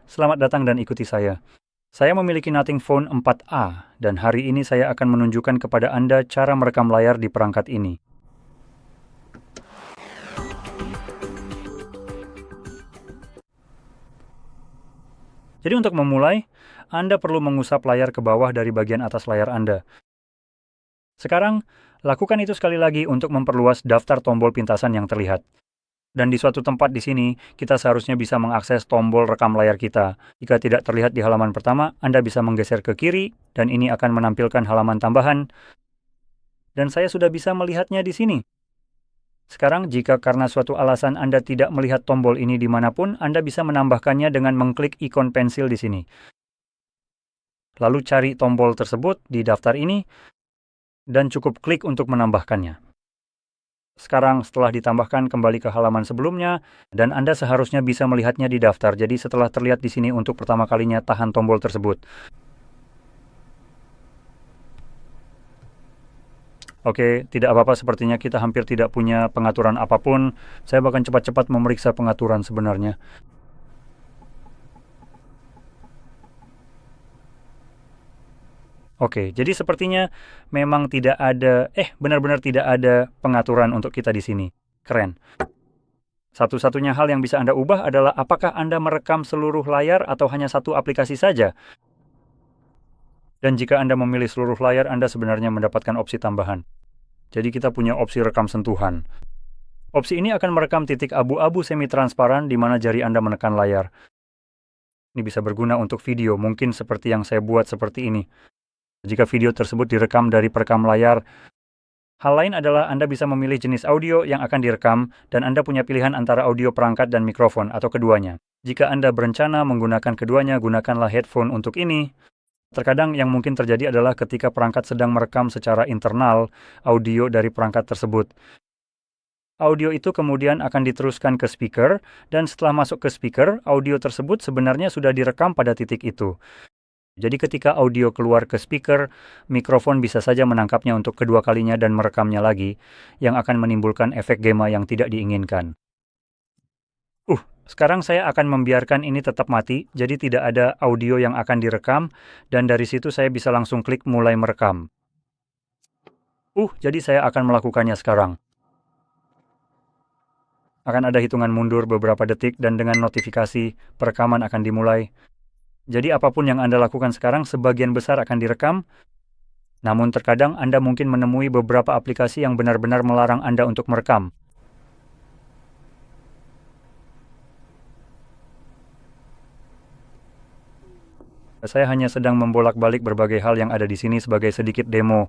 selamat datang dan ikuti saya. Saya memiliki Nothing Phone 4A, dan hari ini saya akan menunjukkan kepada Anda cara merekam layar di perangkat ini. Jadi untuk memulai, Anda perlu mengusap layar ke bawah dari bagian atas layar Anda. Sekarang, lakukan itu sekali lagi untuk memperluas daftar tombol pintasan yang terlihat. Dan di suatu tempat di sini, kita seharusnya bisa mengakses tombol rekam layar kita. Jika tidak terlihat di halaman pertama, Anda bisa menggeser ke kiri, dan ini akan menampilkan halaman tambahan. Dan saya sudah bisa melihatnya di sini. Sekarang, jika karena suatu alasan Anda tidak melihat tombol ini dimanapun, Anda bisa menambahkannya dengan mengklik ikon pensil di sini. Lalu cari tombol tersebut di daftar ini, dan cukup klik untuk menambahkannya. Sekarang setelah ditambahkan kembali ke halaman sebelumnya, dan Anda seharusnya bisa melihatnya di daftar. Jadi setelah terlihat di sini untuk pertama kalinya tahan tombol tersebut. Oke, tidak apa-apa, sepertinya kita hampir tidak punya pengaturan apapun. Saya bahkan cepat-cepat memeriksa pengaturan sebenarnya. Oke, jadi sepertinya memang benar-benar tidak ada pengaturan untuk kita di sini. Keren. Satu-satunya hal yang bisa Anda ubah adalah apakah Anda merekam seluruh layar atau hanya satu aplikasi saja. Dan jika Anda memilih seluruh layar, Anda sebenarnya mendapatkan opsi tambahan. Jadi kita punya opsi rekam sentuhan. Opsi ini akan merekam titik abu-abu semi-transparan di mana jari Anda menekan layar. Ini bisa berguna untuk video, mungkin seperti yang saya buat seperti ini. Jika video tersebut direkam dari perekam layar, hal lain adalah Anda bisa memilih jenis audio yang akan direkam, dan Anda punya pilihan antara audio perangkat dan mikrofon atau keduanya. Jika Anda berencana menggunakan keduanya, gunakanlah headphone untuk ini. Terkadang yang mungkin terjadi adalah ketika perangkat sedang merekam secara internal audio dari perangkat tersebut. Audio itu kemudian akan diteruskan ke speaker, dan setelah masuk ke speaker, audio tersebut sebenarnya sudah direkam pada titik itu. Jadi ketika audio keluar ke speaker, mikrofon bisa saja menangkapnya untuk kedua kalinya dan merekamnya lagi, yang akan menimbulkan efek gema yang tidak diinginkan. Sekarang saya akan membiarkan ini tetap mati, jadi tidak ada audio yang akan direkam, dan dari situ saya bisa langsung klik mulai merekam. Jadi saya akan melakukannya sekarang. Akan ada hitungan mundur beberapa detik, dan dengan notifikasi, perekaman akan dimulai. Jadi apapun yang Anda lakukan sekarang, sebagian besar akan direkam. Namun terkadang Anda mungkin menemui beberapa aplikasi yang benar-benar melarang Anda untuk merekam. Saya hanya sedang membolak-balik berbagai hal yang ada di sini sebagai sedikit demo.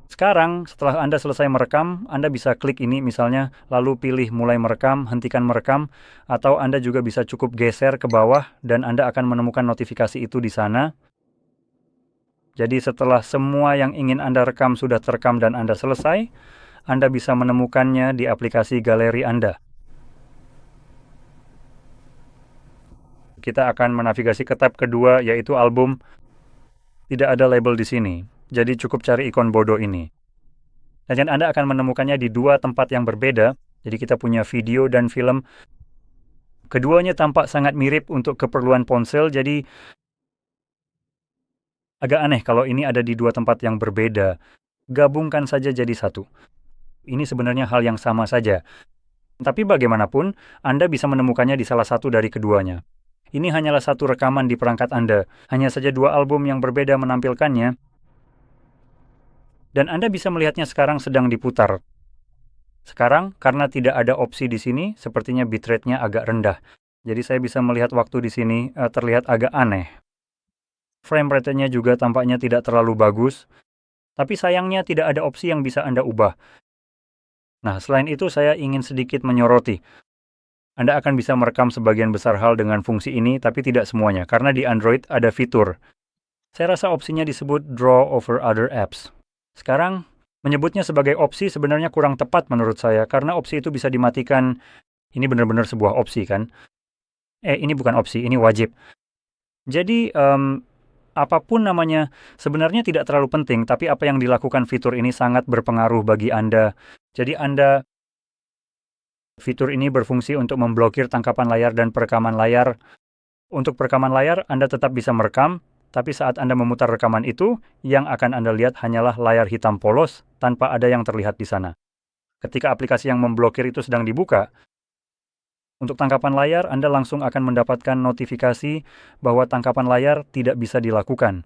Sekarang, setelah Anda selesai merekam, Anda bisa klik ini misalnya, lalu pilih mulai merekam, hentikan merekam, atau Anda juga bisa cukup geser ke bawah, dan Anda akan menemukan notifikasi itu di sana. Jadi setelah semua yang ingin Anda rekam sudah terekam dan Anda selesai, Anda bisa menemukannya di aplikasi galeri Anda. Kita akan menavigasi ke tab kedua, yaitu album. Tidak ada label di sini. Jadi cukup cari ikon bodoh ini. Dan Anda akan menemukannya di dua tempat yang berbeda. Jadi kita punya video dan film. Keduanya tampak sangat mirip untuk keperluan ponsel, jadi agak aneh kalau ini ada di dua tempat yang berbeda. Gabungkan saja jadi satu. Ini sebenarnya hal yang sama saja. Tapi bagaimanapun, Anda bisa menemukannya di salah satu dari keduanya. Ini hanyalah satu rekaman di perangkat Anda. Hanya saja dua album yang berbeda menampilkannya. Dan Anda bisa melihatnya sekarang sedang diputar. Sekarang, karena tidak ada opsi di sini, sepertinya bitrate-nya agak rendah. Jadi saya bisa melihat waktu di sini terlihat agak aneh. Frame rate-nya juga tampaknya tidak terlalu bagus. Tapi sayangnya tidak ada opsi yang bisa Anda ubah. Nah, selain itu saya ingin sedikit menyoroti. Anda akan bisa merekam sebagian besar hal dengan fungsi ini, tapi tidak semuanya, karena di Android ada fitur. Saya rasa opsinya disebut Draw over Other Apps. Sekarang, menyebutnya sebagai opsi sebenarnya kurang tepat menurut saya, karena opsi itu bisa dimatikan. Ini benar-benar sebuah opsi, kan? Ini bukan opsi, ini wajib. Jadi, apapun namanya, sebenarnya tidak terlalu penting, tapi apa yang dilakukan fitur ini sangat berpengaruh bagi Anda. Jadi Anda Fitur ini berfungsi untuk memblokir tangkapan layar dan perekaman layar. Untuk perekaman layar, Anda tetap bisa merekam, tapi saat Anda memutar rekaman itu, yang akan Anda lihat hanyalah layar hitam polos tanpa ada yang terlihat di sana. Ketika aplikasi yang memblokir itu sedang dibuka, untuk tangkapan layar, Anda langsung akan mendapatkan notifikasi bahwa tangkapan layar tidak bisa dilakukan.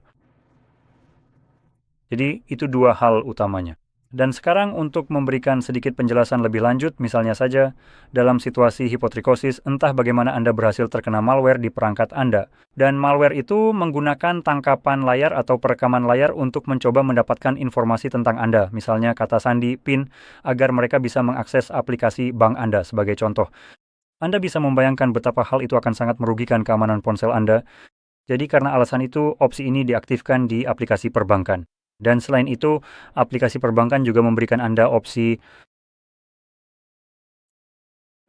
Jadi, itu dua hal utamanya. Dan sekarang untuk memberikan sedikit penjelasan lebih lanjut, misalnya saja, dalam situasi hipotrikosis, entah bagaimana Anda berhasil terkena malware di perangkat Anda. Dan malware itu menggunakan tangkapan layar atau perekaman layar untuk mencoba mendapatkan informasi tentang Anda, misalnya kata sandi, PIN, agar mereka bisa mengakses aplikasi bank Anda sebagai contoh. Anda bisa membayangkan betapa hal itu akan sangat merugikan keamanan ponsel Anda. Jadi karena alasan itu, opsi ini diaktifkan di aplikasi perbankan. Dan selain itu, aplikasi perbankan juga memberikan Anda opsi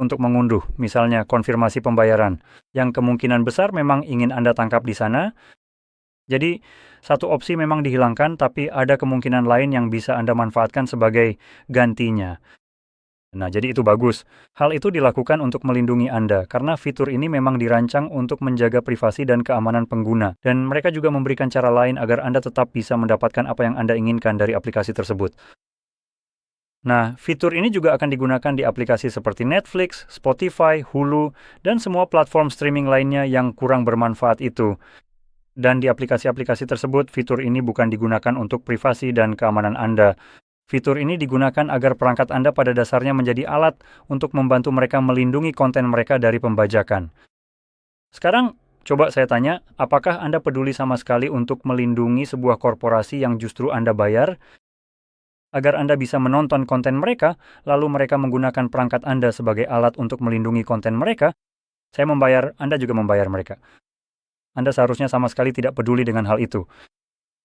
untuk mengunduh, misalnya konfirmasi pembayaran, yang kemungkinan besar memang ingin Anda tangkap di sana. Jadi, satu opsi memang dihilangkan, tapi ada kemungkinan lain yang bisa Anda manfaatkan sebagai gantinya. Nah, jadi itu bagus. Hal itu dilakukan untuk melindungi Anda, karena fitur ini memang dirancang untuk menjaga privasi dan keamanan pengguna. Dan mereka juga memberikan cara lain agar Anda tetap bisa mendapatkan apa yang Anda inginkan dari aplikasi tersebut. Nah, fitur ini juga akan digunakan di aplikasi seperti Netflix, Spotify, Hulu, dan semua platform streaming lainnya yang kurang bermanfaat itu. Dan di aplikasi-aplikasi tersebut, fitur ini bukan digunakan untuk privasi dan keamanan Anda. Fitur ini digunakan agar perangkat Anda pada dasarnya menjadi alat untuk membantu mereka melindungi konten mereka dari pembajakan. Sekarang, coba saya tanya, apakah Anda peduli sama sekali untuk melindungi sebuah korporasi yang justru Anda bayar, agar Anda bisa menonton konten mereka, lalu mereka menggunakan perangkat Anda sebagai alat untuk melindungi konten mereka? Saya membayar, Anda juga membayar mereka. Anda seharusnya sama sekali tidak peduli dengan hal itu.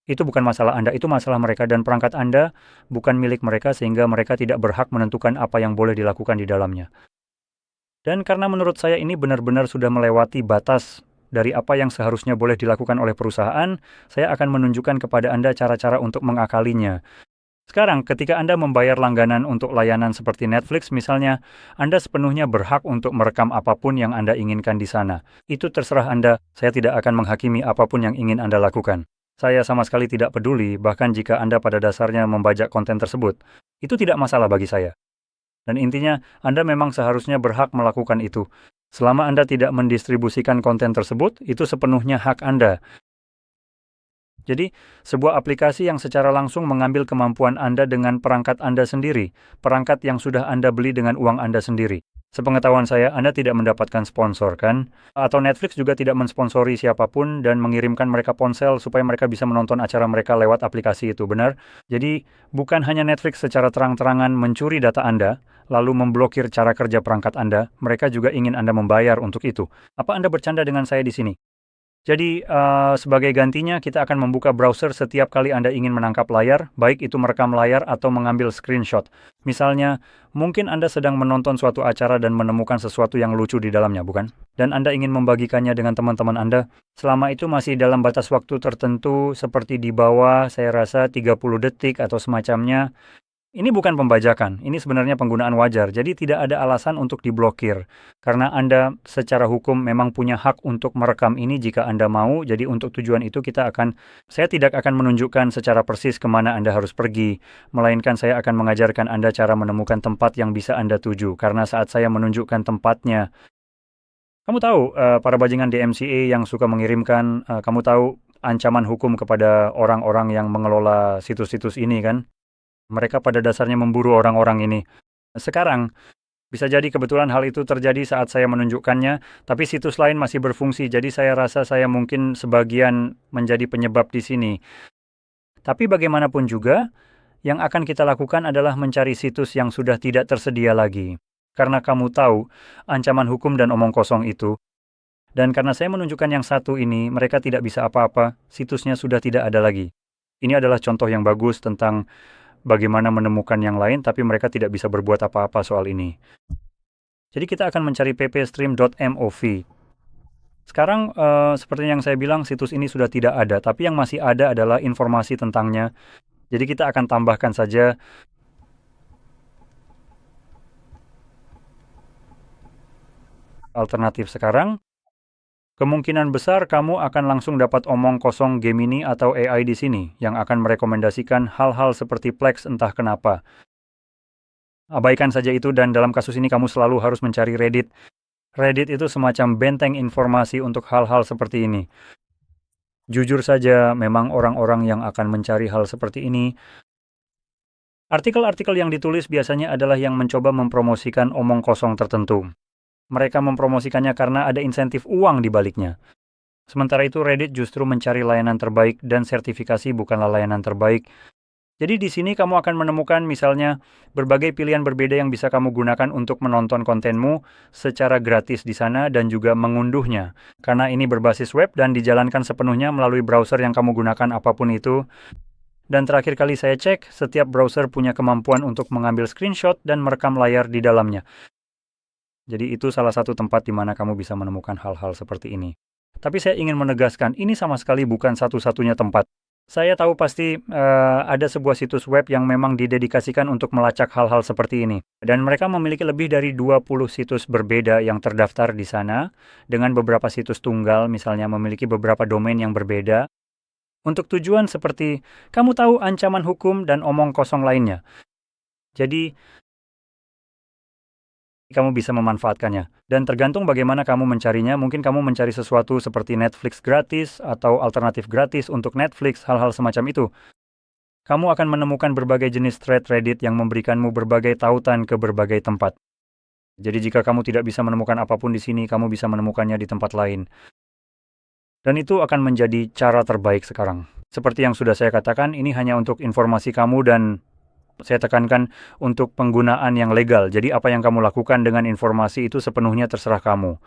Itu bukan masalah Anda, itu masalah mereka, dan perangkat Anda bukan milik mereka sehingga mereka tidak berhak menentukan apa yang boleh dilakukan di dalamnya. Dan karena menurut saya ini benar-benar sudah melewati batas dari apa yang seharusnya boleh dilakukan oleh perusahaan, saya akan menunjukkan kepada Anda cara-cara untuk mengakalinya. Sekarang, ketika Anda membayar langganan untuk layanan seperti Netflix misalnya, Anda sepenuhnya berhak untuk merekam apapun yang Anda inginkan di sana. Itu terserah Anda, saya tidak akan menghakimi apapun yang ingin Anda lakukan. Saya sama sekali tidak peduli, bahkan jika Anda pada dasarnya membajak konten tersebut. Itu tidak masalah bagi saya. Dan intinya, Anda memang seharusnya berhak melakukan itu. Selama Anda tidak mendistribusikan konten tersebut, itu sepenuhnya hak Anda. Jadi, sebuah aplikasi yang secara langsung mengambil kemampuan Anda dengan perangkat Anda sendiri, perangkat yang sudah Anda beli dengan uang Anda sendiri. Sepengetahuan saya, Anda tidak mendapatkan sponsor, kan? Atau Netflix juga tidak mensponsori siapapun dan mengirimkan mereka ponsel supaya mereka bisa menonton acara mereka lewat aplikasi itu, benar? Jadi, bukan hanya Netflix secara terang-terangan mencuri data Anda, lalu memblokir cara kerja perangkat Anda, mereka juga ingin Anda membayar untuk itu. Apa Anda bercanda dengan saya di sini? Jadi, sebagai gantinya, kita akan membuka browser setiap kali Anda ingin menangkap layar, baik itu merekam layar atau mengambil screenshot. Misalnya, mungkin Anda sedang menonton suatu acara dan menemukan sesuatu yang lucu di dalamnya, bukan? Dan Anda ingin membagikannya dengan teman-teman Anda. Selama itu masih dalam batas waktu tertentu, seperti di bawah, saya rasa 30 detik atau semacamnya. Ini bukan pembajakan, ini sebenarnya penggunaan wajar, jadi tidak ada alasan untuk diblokir. Karena Anda secara hukum memang punya hak untuk merekam ini jika Anda mau, jadi untuk tujuan itu saya tidak akan menunjukkan secara persis kemana Anda harus pergi, melainkan saya akan mengajarkan Anda cara menemukan tempat yang bisa Anda tuju, karena saat saya menunjukkan tempatnya, kamu tahu, para bajingan DMCA yang suka mengirimkan, kamu tahu ancaman hukum kepada orang-orang yang mengelola situs-situs ini, kan? Mereka pada dasarnya memburu orang-orang ini. Sekarang, bisa jadi kebetulan hal itu terjadi saat saya menunjukkannya, tapi situs lain masih berfungsi, jadi saya rasa saya mungkin sebagian menjadi penyebab di sini. Tapi bagaimanapun juga, yang akan kita lakukan adalah mencari situs yang sudah tidak tersedia lagi. Karena kamu tahu, ancaman hukum dan omong kosong itu. Dan karena saya menunjukkan yang satu ini, mereka tidak bisa apa-apa, situsnya sudah tidak ada lagi. Ini adalah contoh yang bagus tentang bagaimana menemukan yang lain, tapi mereka tidak bisa berbuat apa-apa soal ini. Jadi kita akan mencari ppstream.mov. Sekarang, seperti yang saya bilang, situs ini sudah tidak ada, tapi yang masih ada adalah informasi tentangnya. Jadi kita akan tambahkan saja. alternatif sekarang, kemungkinan besar kamu akan langsung dapat omong kosong Gemini atau AI di sini yang akan merekomendasikan hal-hal seperti Plex entah kenapa. Abaikan saja itu dan dalam kasus ini kamu selalu harus mencari Reddit. Reddit itu semacam benteng informasi untuk hal-hal seperti ini. Jujur saja, memang orang-orang yang akan mencari hal seperti ini, artikel-artikel yang ditulis biasanya adalah yang mencoba mempromosikan omong kosong tertentu. Mereka mempromosikannya karena ada insentif uang di baliknya. Sementara itu Reddit justru mencari layanan terbaik dan sertifikasi bukanlah layanan terbaik. Jadi di sini kamu akan menemukan misalnya berbagai pilihan berbeda yang bisa kamu gunakan untuk menonton kontenmu secara gratis di sana dan juga mengunduhnya. Karena ini berbasis web dan dijalankan sepenuhnya melalui browser yang kamu gunakan apapun itu. Dan terakhir kali saya cek, setiap browser punya kemampuan untuk mengambil screenshot dan merekam layar di dalamnya. Jadi itu salah satu tempat di mana kamu bisa menemukan hal-hal seperti ini. Tapi saya ingin menegaskan, ini sama sekali bukan satu-satunya tempat. Saya tahu pasti ada sebuah situs web yang memang didedikasikan untuk melacak hal-hal seperti ini. Dan mereka memiliki lebih dari 20 situs berbeda yang terdaftar di sana, dengan beberapa situs tunggal, misalnya memiliki beberapa domain yang berbeda. Untuk tujuan seperti, kamu tahu ancaman hukum dan omong kosong lainnya. Jadi, kamu bisa memanfaatkannya. Dan tergantung bagaimana kamu mencarinya, mungkin kamu mencari sesuatu seperti Netflix gratis atau alternatif gratis untuk Netflix, hal-hal semacam itu. Kamu akan menemukan berbagai jenis thread Reddit yang memberikanmu berbagai tautan ke berbagai tempat. Jadi jika kamu tidak bisa menemukan apapun di sini, kamu bisa menemukannya di tempat lain. Dan itu akan menjadi cara terbaik sekarang. Seperti yang sudah saya katakan, ini hanya untuk informasi kamu dan saya tekankan untuk penggunaan yang legal. Jadi apa yang kamu lakukan dengan informasi itu sepenuhnya terserah kamu.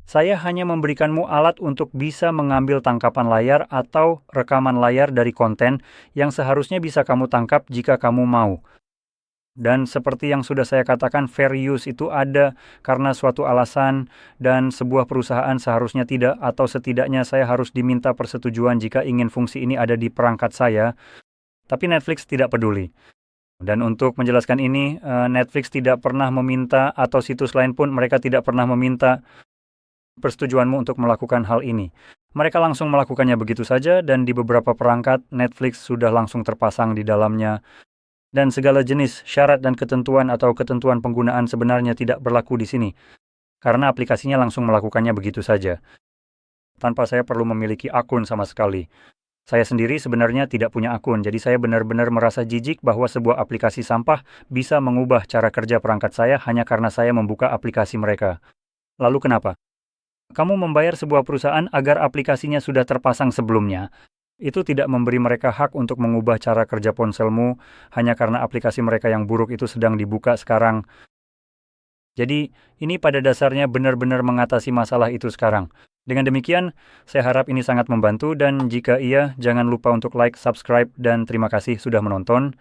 Saya hanya memberikanmu alat untuk bisa mengambil tangkapan layar atau rekaman layar dari konten yang seharusnya bisa kamu tangkap jika kamu mau. Dan seperti yang sudah saya katakan, fair use itu ada karena suatu alasan dan sebuah perusahaan seharusnya tidak, atau setidaknya saya harus diminta persetujuan jika ingin fungsi ini ada di perangkat saya. Tapi Netflix tidak peduli. Dan untuk menjelaskan ini, Netflix tidak pernah meminta, atau situs lain pun mereka tidak pernah meminta persetujuanmu untuk melakukan hal ini. Mereka langsung melakukannya begitu saja, dan di beberapa perangkat, Netflix sudah langsung terpasang di dalamnya. Dan segala jenis syarat dan ketentuan atau ketentuan penggunaan sebenarnya tidak berlaku di sini. Karena aplikasinya langsung melakukannya begitu saja. Tanpa saya perlu memiliki akun sama sekali. Saya sendiri sebenarnya tidak punya akun, jadi saya benar-benar merasa jijik bahwa sebuah aplikasi sampah bisa mengubah cara kerja perangkat saya hanya karena saya membuka aplikasi mereka. Lalu kenapa? Kamu membayar sebuah perusahaan agar aplikasinya sudah terpasang sebelumnya. Itu tidak memberi mereka hak untuk mengubah cara kerja ponselmu hanya karena aplikasi mereka yang buruk itu sedang dibuka sekarang. Jadi, ini pada dasarnya benar-benar mengatasi masalah itu sekarang. Dengan demikian, saya harap ini sangat membantu dan jika iya, jangan lupa untuk like, subscribe, dan terima kasih sudah menonton.